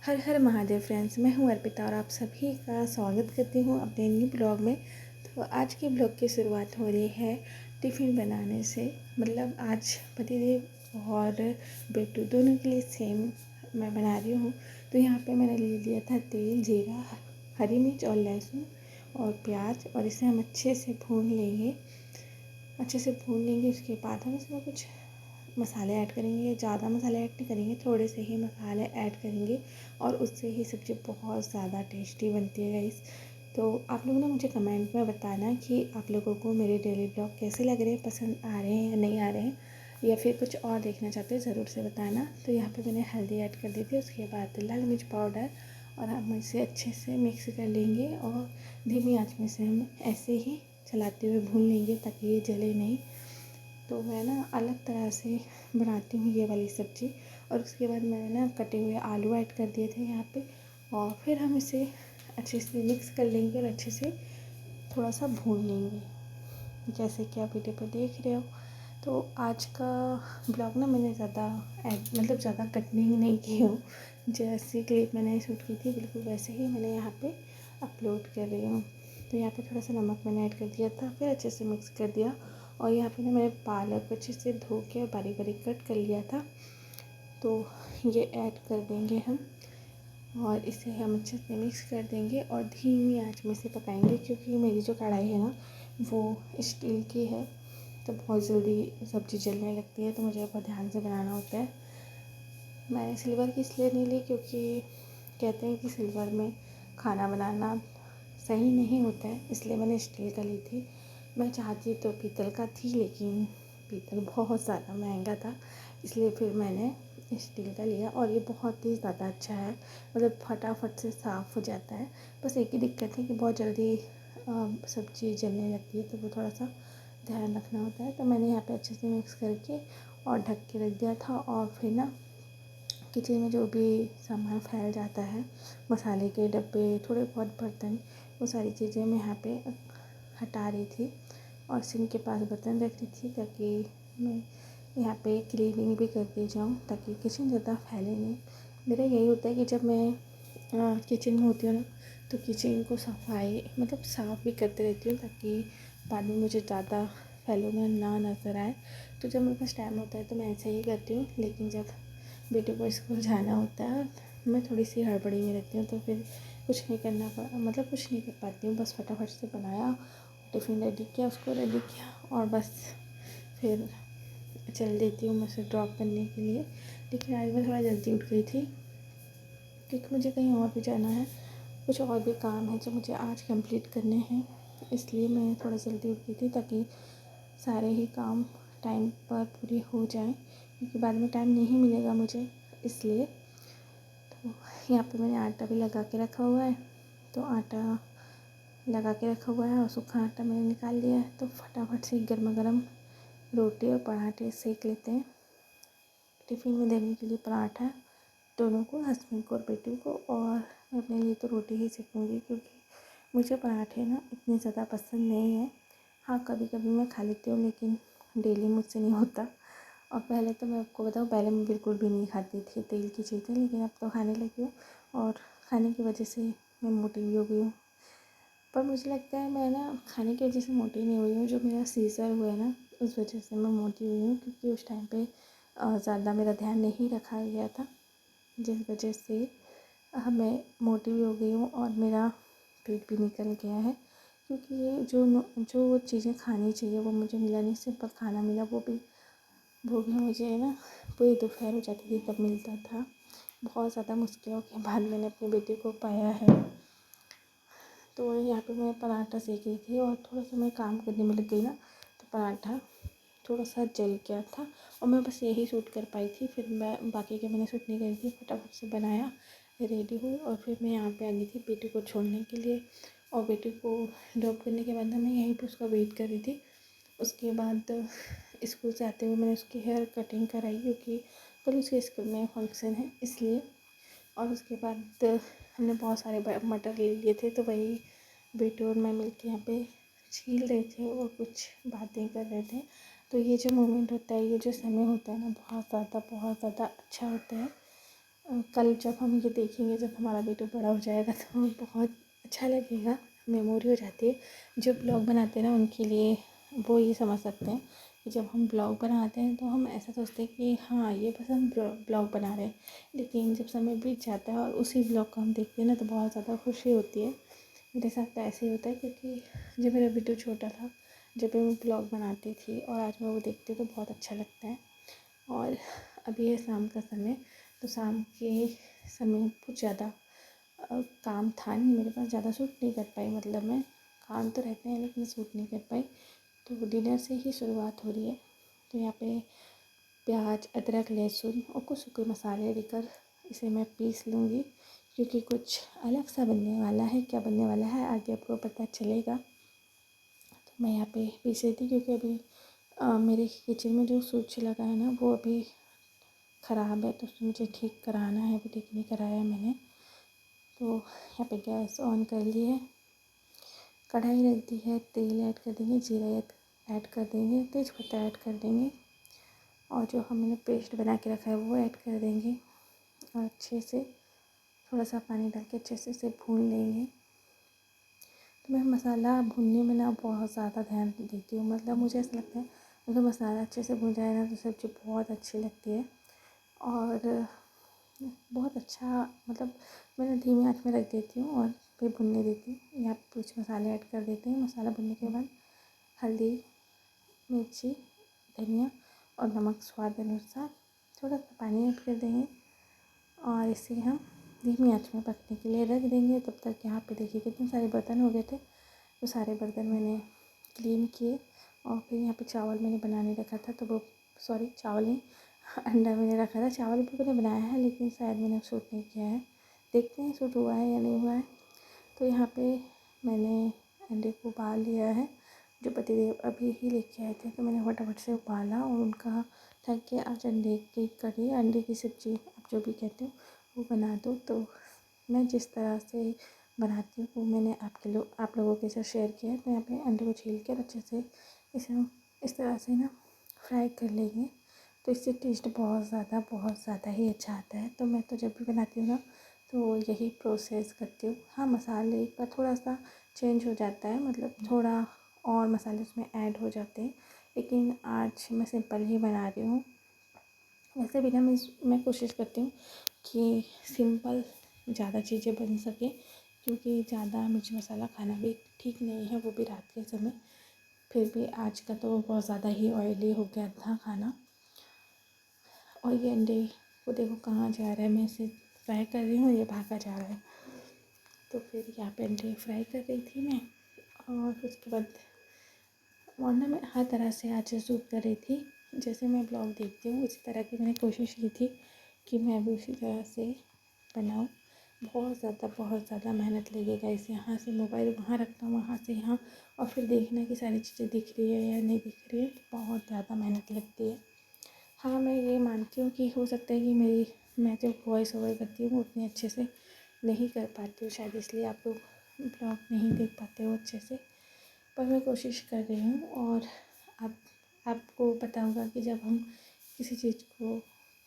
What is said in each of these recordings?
हर हर Mahadev friends, मैं हूँ अर्पिता और आप सभी का स्वागत करती हूँ अपने न्यू ब्लॉग में। तो आज के ब्लॉग की शुरुआत हो रही है टिफ़िन बनाने से। मतलब आज पतिदेव और बेटू दोनों के लिए सेम मैं बना रही हूँ। तो यहाँ पे मैंने ले लिया था तेल, जीरा, हरी मिर्च और लहसुन और प्याज, और इसे हम अच्छे से भून लेंगे। उसके बाद हम इसमें कुछ मसाले ऐड करेंगे। ज़्यादा मसाले ऐड नहीं करेंगे, थोड़े से ही मसाले ऐड करेंगे और उससे ही सब्ज़ी बहुत ज़्यादा टेस्टी बनती है गाइस। तो आप लोग ना मुझे कमेंट में बताना कि आप लोगों को मेरे डेली ब्लॉग कैसे लग रहे हैं, पसंद आ रहे हैं या नहीं आ रहे हैं, या फिर कुछ और देखना चाहते हैं, ज़रूर से बताना। तो यहाँ पे मैंने हल्दी ऐड कर दी थी, उसके बाद लाल मिर्च पाउडर, और हम इसे अच्छे से मिक्स कर लेंगे और धीमी आंच में से हम ऐसे ही चलाते हुए भून लेंगे ताकि ये जले नहीं। तो मैं ना अलग तरह से बनाती हूँ ये वाली सब्ज़ी। और उसके बाद मैंने ना कटे हुए आलू ऐड कर दिए थे यहाँ पे, और फिर हम इसे अच्छे से मिक्स कर लेंगे और अच्छे से थोड़ा सा भून लेंगे, जैसे कि आप वीडियो पर देख रहे हो। तो आज का ब्लॉग ना मैंने ज़्यादा कटिंग नहीं की हूँ। जैसी क्लिप मैंने शूट की थी बिल्कुल वैसे ही मैंने यहाँ पे अपलोड कर रही हूँ। तो यहाँ पे थोड़ा सा नमक मैंने ऐड कर दिया था, फिर अच्छे से मिक्स कर दिया। और यहाँ पे ना मैंने पालक अच्छे से धो के बारीक बारीक कट कर लिया था, तो ये ऐड कर देंगे हम और इसे हम अच्छे से मिक्स कर देंगे और धीमी आंच में से पकाएंगे, क्योंकि मेरी जो कढ़ाई है ना वो स्टील की है, तो बहुत जल्दी सब्ज़ी जलने लगती है, तो मुझे बहुत ध्यान से बनाना होता है। मैंने सिल्वर की इसलिए नहीं ली क्योंकि कहते हैं कि सिल्वर में खाना बनाना सही नहीं होता है, इसलिए मैंने स्टील का ली थी। मैं चाहती तो पीतल का थी, लेकिन पीतल बहुत ज़्यादा महंगा था, इसलिए फिर मैंने स्टील का लिया। और ये बहुत ही ज़्यादा अच्छा है, मतलब फटाफट से साफ़ हो जाता है। बस एक ही दिक्कत है कि बहुत जल्दी सब्ज़ी जलने लगती है, तो वो थोड़ा सा ध्यान रखना होता है। तो मैंने यहाँ पे अच्छे से मिक्स करके और ढक के रख दिया था। और फिर ना किचन में जो भी सामान फैल जाता है, मसाले के डब्बे, थोड़े बहुत बर्तन, वो सारी चीज़ें मैं यहाँ पे हटा रही थी और सिंक के पास बर्तन रख रही थी, ताकि मैं यहाँ पे क्लीनिंग भी करती जाऊँ, ताकि किचन ज़्यादा फैले नहीं। मेरा यही होता है कि जब मैं किचन में होती हूँ ना, तो किचन को साफ़ भी करते रहती हूँ, ताकि बाद में मुझे ज़्यादा फैलोना ना नज़र आए। तो जब मेरे पास टाइम होता है तो मैं ऐसे ही करती हूँ, लेकिन जब बेटे को स्कूल जाना होता है मैं थोड़ी सी हड़बड़ी में रहती हूँ, तो फिर कुछ नहीं कर पाती हूँ। बस फटाफट से बनाया, टिफ़िन रेडी किया, उसको रेडी किया और बस फिर चल देती हूँ मैं उसे ड्रॉप करने के लिए। लेकिन आज मैं थोड़ा जल्दी उठ गई थी, क्योंकि मुझे कहीं और भी जाना है, कुछ और भी काम है जो मुझे आज कंप्लीट करने हैं, इसलिए मैं थोड़ा जल्दी उठ गई थी, ताकि सारे ही काम टाइम पर पूरे हो जाएं, क्योंकि बाद में टाइम नहीं मिलेगा मुझे, इसलिए। तो यहाँ पे मैंने आटा भी लगा के रखा हुआ है, तो आटा लगा के रखा हुआ है और सूखा आटा मैंने निकाल लिया है। तो फटाफट से गर्मा गर्म रोटी और पराठे सेक लेते हैं। टिफ़िन में देने के लिए पराठा दोनों को, हस्बैंड को और बेटी को, और मैं अपने लिए तो रोटी ही सेकूँगी, क्योंकि मुझे पराठे ना इतने ज़्यादा पसंद नहीं है। हाँ, कभी कभी मैं खा लेती हूँ, लेकिन डेली मुझसे नहीं होता। और पहले तो मैं आपको बताऊँ, पहले मैं बिल्कुल भी नहीं खाती थी तेल की चीज़ें, लेकिन अब तो खाने लगी हूँ, और खाने की वजह से मैं मोटी भी हो गई हूँ। पर मुझे लगता है मैं ना खाने की वजह से मोटी नहीं हुई हूँ, जो मेरा सीज़र हुआ है ना उस वजह से मैं मोटी हुई हूँ, क्योंकि उस टाइम पे ज़्यादा मेरा ध्यान नहीं रखा गया था, जिस वजह से मैं मोटी भी हो गई हूँ और मेरा पेट भी निकल गया है। क्योंकि ये जो चीज़ें खानी चाहिए वो मुझे मिला नहीं, सिंपल खाना मिला, वो भी मुझे ना पूरी दोपहर हो जाती थी तब मिलता था। बहुत ज़्यादा मुश्किलों के बाद मैंने अपने बेटे को पाया है। तो यहाँ पे मैं पराठा सेक रही थी और थोड़ा सा मैं काम करने में लग गई ना, तो पराठा थोड़ा सा जल गया था और मैं बस यही शूट कर पाई थी। फिर मैं बाकी के मैंने शूट नहीं करी थी, फटाफट से बनाया, रेडी हुई और फिर मैं यहाँ पे आ गई थी बेटे को छोड़ने के लिए। और बेटे को ड्रॉप करने के बाद ना मैं यहीं पे उसका वेट कर रही थी। उसके बाद स्कूल से आते हुए मैंने उसकी हेयर कटिंग कराई, क्योंकि कल उसके स्कूल में फंक्शन है, इसलिए। और उसके बाद हमने बहुत सारे मटर ले लिए थे, तो वही बेटे और मैं मिलके यहाँ पे छील रहे थे और कुछ बातें कर रहे थे। तो ये जो मोमेंट होता है, ये जो समय होता है ना, बहुत ज़्यादा अच्छा होता है। कल जब हम ये देखेंगे, जब हमारा वीडियो बड़ा हो जाएगा तो हमें बहुत अच्छा लगेगा, मेमोरी हो जाती है। जो ब्लॉग बनाते हैं ना उनके लिए वो ये समझ सकते हैं कि जब हम ब्लॉग बनाते हैं तो हम ऐसा सोचते हैं कि हाँ ये बस हम ब्लॉग बना रहे हैं, लेकिन जब समय बीत जाता है और उसी ब्लॉग को हम देखते हैं ना तो बहुत ज़्यादा खुशी होती है। मेरे साथ तो ऐसे ही होता है, क्योंकि जब मेरा वीडियो छोटा था, जब भी मैं ब्लॉग बनाती थी और आज मैं वो देखती हूँ तो बहुत अच्छा लगता है। और अभी है शाम का समय, तो शाम के समय कुछ ज़्यादा काम था नहीं मेरे पास, ज़्यादा शूट नहीं कर पाई, मतलब मैं काम तो रहते हैं लेकिन शूट नहीं कर पाई। तो डिनर से ही शुरुआत हो रही है। तो यहाँ पे प्याज, अदरक, लहसुन और कुछ सूखे मसाले लेकर इसे मैं पीस लूँगी, क्योंकि कुछ अलग सा बनने वाला है। क्या बनने वाला है आगे आपको पता चलेगा। तो मैं यहाँ पे पीस रही थी, क्योंकि अभी मेरे किचन में जो स्विच लगा है ना वो अभी ख़राब है, तो उसको मुझे ठीक कराना है, अभी ठीक नहीं कराया मैंने। तो यहाँ पे गैस ऑन कर ली है, कढ़ाई रख दी है, तेल ऐड कर देंगे, जीरा ऐड कर देंगे, तेज़पत्ता ऐड कर देंगे और जो हमने पेस्ट बना के रखा है वो ऐड कर देंगे और अच्छे से थोड़ा सा पानी डाल के अच्छे से इसे भून लेंगे। तो मैं मसाला भूनने में ना बहुत ज़्यादा ध्यान देती हूँ, मतलब मुझे ऐसा लगता है अगर मसाला अच्छे से भून जाए ना तो सब्ज़ी बहुत अच्छी लगती है। और बहुत अच्छा, मतलब मैं धीमी आंच में रख देती हूँ और फिर भुनने देती हूँ। यहाँ पे कुछ मसाले ऐड कर देते हैं। मसाला भुनने के बाद हल्दी, मिर्ची, धनिया और नमक स्वाद अनुसार, थोड़ा सा पानी ऐड कर देंगे और इसे हम धीमी आंच में पकने के लिए रख देंगे। तब तक यहाँ पे देखिए कितने सारे बर्तन हो गए थे, तो सारे बर्तन मैंने क्लीन किए। और फिर यहाँ पे चावल मैंने बनाने रखा था, तो वो सॉरी चावल नहीं, अंडा मैंने रखा था। चावल भी मैंने बनाया है लेकिन शायद मैंने शूट नहीं किया है, देखते हैं शूट हुआ है या नहीं हुआ है। तो यहाँ पे मैंने अंडे को उबाल लिया है, जो पतिदेव अभी ही लेके आए थे, तो मैंने फटाफट से उबाला और उनका था कि आज अंडे की कढ़ी, अंडे की सब्ज़ी आप जो भी कहते हो वो बना दो। तो मैं जिस तरह से बनाती हूँ वो मैंने आप लोगों के साथ शेयर किया है। तो यहाँ पे अंडे को छील कर अच्छे से इसे हम इस तरह से ना फ्राई कर लेंगे, तो इससे टेस्ट बहुत ज़्यादा ही अच्छा आता है। तो मैं तो जब भी बनाती हूँ ना तो यही प्रोसेस करती हूँ। हाँ, मसाले का थोड़ा सा चेंज हो जाता है, मतलब थोड़ा और मसाले उसमें ऐड हो जाते हैं, लेकिन आज मैं सिंपल ही बना रही हूँ। वैसे भी ना मैं कोशिश करती हूँ कि सिंपल ज़्यादा चीज़ें बन सकें, क्योंकि ज़्यादा मिर्च मसाला खाना भी ठीक नहीं है, वो भी रात के समय। फिर भी आज का तो बहुत ज़्यादा ही ऑयली हो गया था खाना। और ये अंडे को देखो कहाँ जा रहा है, मैं इसे फ्राई कर रही हूँ, ये भागा जा रहा है। तो फिर यहाँ पे अंडे फ्राई कर रही थी मैं, और उसके बाद वरना मैं हर तरह से आज शूट कर रही थी। जैसे मैं ब्लॉग देखती हूँ उसी तरह की मैंने कोशिश की थी कि मैं भी उसी तरह से बनाऊँ। बहुत ज़्यादा मेहनत लगेगा इसे, यहाँ से मोबाइल वहाँ रखना, वहाँ से यहाँ, और फिर देखना कि सारी चीज़ें दिख रही है या नहीं दिख रही है, तो बहुत ज़्यादा मेहनत लगती है। हाँ, मैं ये मानती हूँ कि हो सकता है कि मैं जो वॉइस ओवर करती हूँ वो उतने अच्छे से नहीं कर पाती हूँ, शायद इसलिए आप लोग ब्लॉग नहीं देख पाते हो अच्छे से, पर मैं कोशिश कर रही हूँ। और आप आपको पता होगा कि जब हम किसी चीज़ को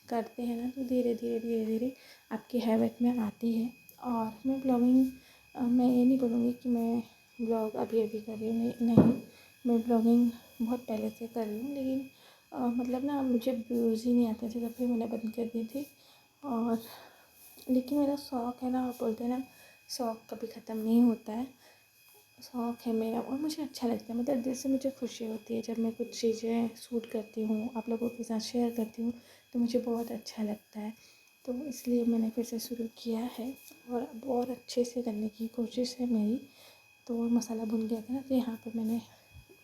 करते हैं ना तो धीरे धीरे आपकी हैबिट में आती है। और मैं ब्लॉगिंग, मैं ये नहीं बोलूँगी कि मैं ब्लॉग अभी अभी कर रही हूँ, नहीं, मैं ब्लॉगिंग बहुत पहले से कर रही हूँ, लेकिन मतलब ना मुझे व्यूज़ ही नहीं आते थे, तब फिर मैंने बंद कर दी थी। और लेकिन मेरा शौक़ है ना, आप बोलते हैं ना शौक़ कभी ख़त्म नहीं होता है, शौक़ है मेरा और मुझे अच्छा लगता है, मतलब दिल से मुझे खुशी होती है जब मैं कुछ चीज़ें शूट करती हूँ, आप लोगों के साथ शेयर करती हूँ, तो मुझे बहुत अच्छा लगता है। तो इसलिए मैंने फिर से शुरू किया है और अब और अच्छे से करने की कोशिश है मेरी। तो मसाला भुन गया था ना, तो यहाँ पर मैंने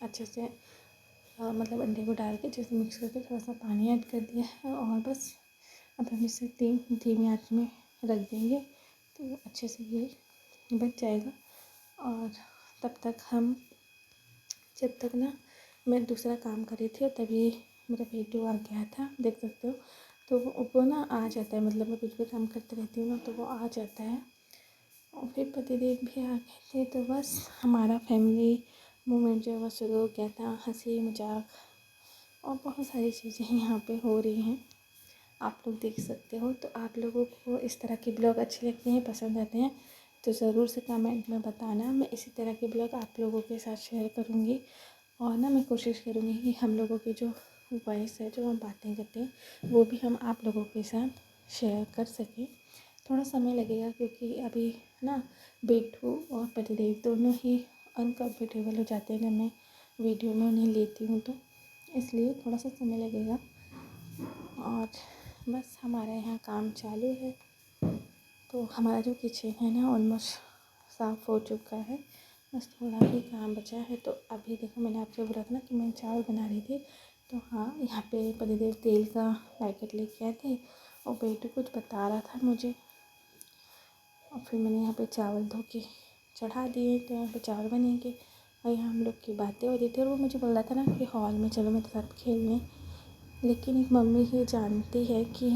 अच्छे से मतलब अंडे को डाल के जैसे मिक्स करके थोड़ा सा पानी ऐड कर दिया है, और बस अब हम इसे धीमी आंच में रख देंगे, तो अच्छे से ये बच जाएगा। और तब तक हम, जब तक ना मैं दूसरा काम कर रही थी और तभी मेरा वीडियो आ गया था, देख सकते हो। तो वो ना आ जाता है, मतलब मैं कुछ भी काम करती रहती हूँ ना तो वो आ जाता है। और फिर पतिदेव भी आ गए थे, तो बस हमारा फैमिली मोमेंट जो है वो शुरू हो गया था, हंसी मजाक और बहुत सारी चीज़ें यहाँ पे हो रही हैं। आप लोग देख सकते हो। तो आप लोगों को इस तरह के ब्लॉग अच्छे लगते हैं, पसंद आते हैं तो ज़रूर से कमेंट में बताना। मैं इसी तरह के ब्लॉग आप लोगों के साथ शेयर करूँगी। और ना मैं कोशिश करूँगी कि हम लोगों की जो वॉइस है, जो हम बातें करते हैं, वो भी हम आप लोगों के साथ शेयर कर सकें। थोड़ा समय लगेगा क्योंकि अभी ना बेटू और पतिदेव दोनों ही अनकम्फर्टेबल हो जाते हैं जब मैं वीडियो में उन्हें लेती हूँ, तो इसलिए थोड़ा सा समय लगेगा। और बस हमारे यहाँ काम चालू है। तो हमारा जो किचन है ना ऑलमोस्ट साफ़ हो चुका है, बस थोड़ा ही काम बचा है। तो अभी देखो मैंने आपसे बोला था ना कि मैं चावल बना रही थी, तो हाँ यहाँ पे पतिदेव तेल का पैकेट लेके आए थे और बेटू कुछ बता रहा था मुझे, और फिर मैंने यहाँ पे चावल धो के चढ़ा दिए। तो यहाँ पे चावल बनेंगे और यहाँ हम लोग की बातें हो रही थी। और वो मुझे बोल रहा था ना कि हॉल में चलो मेरे साथ खेलने, लेकिन एक मम्मी ही जानती है कि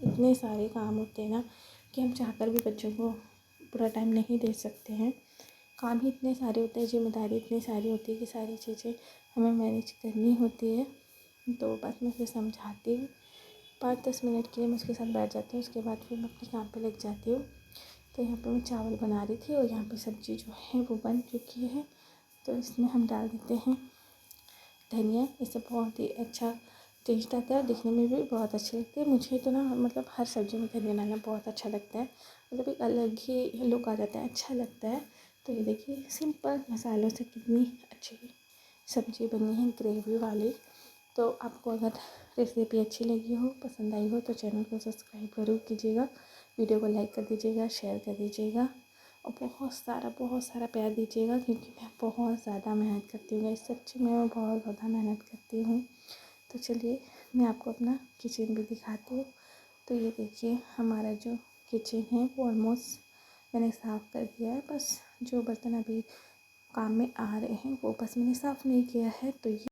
इतने सारे काम होते हैं ना कि हम चाहकर भी बच्चों को पूरा टाइम नहीं दे सकते हैं। काम ही इतने सारे होते हैं, जिम्मेदारी इतनी सारी होती है कि सारी चीज़ें हमें मैनेज करनी होती है। तो बस मैं उसे समझाती हूँ, 5-10 मिनट के लिए मैं उसके साथ बैठ जाती हूँ, उसके बाद फिर मैं अपने काम पे लग जाती हूँ। तो यहाँ पे मैं चावल बना रही थी और यहाँ पे सब्ज़ी जो है वो बन चुकी है। तो इसमें हम डाल देते हैं धनिया। इससे बहुत ही अच्छा टेस्ट आता है, दिखने में भी बहुत अच्छी लगती है। मुझे तो ना मतलब हर सब्ज़ी में धनिया डालना बहुत अच्छा लगता है, मतलब एक अलग ही लुक आ जाता है, अच्छा लगता है। तो ये देखिए सिंपल मसालों से कितनी अच्छी सब्ज़ी बनी है, ग्रेवी वाली। तो आपको अगर रेसिपी अच्छी लगी हो, पसंद आई हो, तो चैनल को सब्सक्राइब ज़रूर कीजिएगा, वीडियो को लाइक कर दीजिएगा, शेयर कर दीजिएगा और बहुत सारा प्यार दीजिएगा, क्योंकि मैं बहुत ज़्यादा मेहनत करती हूँ गाइस, सच्ची में मैं बहुत ज़्यादा मेहनत करती हूँ। तो चलिए मैं आपको अपना किचन भी दिखाती हूँ। तो ये देखिए हमारा जो किचन है वो ऑलमोस्ट मैंने साफ़ कर दिया है, बस जो बर्तन अभी काम में आ रहे हैं वो बस मैंने साफ़ नहीं किया है। तो ये